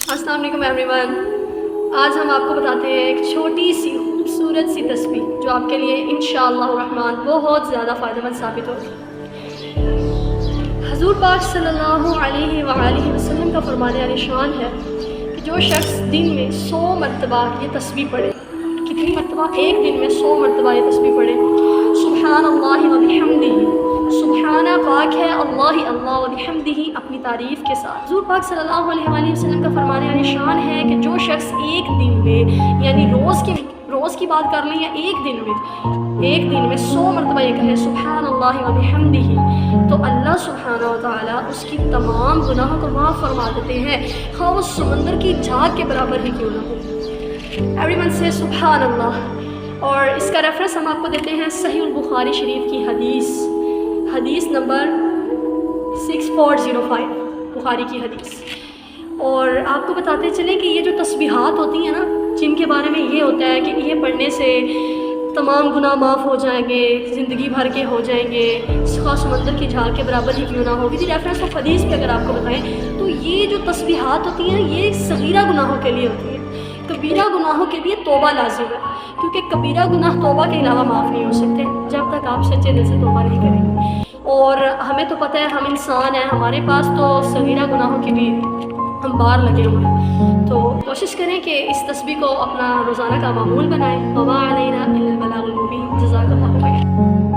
अस्सलाम वालेकुम एवरीवन। आज हम आपको बताते हैं एक छोटी सी खूबसूरत सी तस्बीह जो आपके लिए इंशाअल्लाह रहमान बहुत ज़्यादा फ़ायदेमंद साबित होगी। हज़ूर पाक सल्लल्लाहु अलैहि वसल्लम का फरमाने वाली शान है कि जो शख्स दिन में 100 मरतबा ये तस्बीह पढ़े, कितनी मरतबा? एक दिन में 100 मरतबा ये तस्बीह पढ़े, सुब्हानल्लाहि व बिहम्दिही, सुब्हाना पाक है अल्लाह ही अल्लाह व बिहम्दिही अपनी तारीफ़ के साथ। हज़ूर पाक सल्लल्लाहु अलैहि वसल्लम का फरमाने वाली शान है कि जो शख्स एक दिन में, यानी रोज़ की बात कर लें या एक दिन में 100 मरतबा ये कहे सुब्हानल्लाहि व बिहम्दिही, तो अल्लाह सुब्हानहू व तआला उसकी तमाम गुनाहों को माफ़ फरमा देते हैं, ख़ाँ वो समंदर की झाग के बराबर ही क्यों ना हो। एवरीवन से सुब्हान अल्लाह। और इसका रेफरेंस हम आपको देते हैं सहीह बुखारी शरीफ की हदीस नंबर 6405, बुखारी की हदीस। और आपको बताते चलें कि ये जो तस्बीहात होती हैं ना, जिनके बारे में ये होता है कि ये पढ़ने से तमाम गुनाह माफ़ हो जाएंगे, ज़िंदगी भर के हो जाएंगे, ख़ाँ समंदर की झाग के बराबर ही क्यों ना होगी। जी रेफरेंस ऑफ हदीस पे अगर आपको बताएं तो ये जो तस्बीहात होती हैं ये सगीरा गुनाहों के लिए होती हैं, कबीरा गुनाहों के लिए तौबा लाजिम है, क्योंकि कबीरा गुनाह तौबा के अलावा माफ़ नहीं हो सकते जब तक आप सच्चे दिल से तौबा नहीं करेंगे। और हमें तो पता है हम इंसान हैं, हमारे पास तो सगीरा गुनाहों के भी हम बार लगे हुए हैं। तो कोशिश करें कि इस तस्बीह को अपना रोज़ाना का मामूल बनाएं। वमा अलैना इल्लल बलागुल मुबीन। जज़ाकल्लाहु खैर।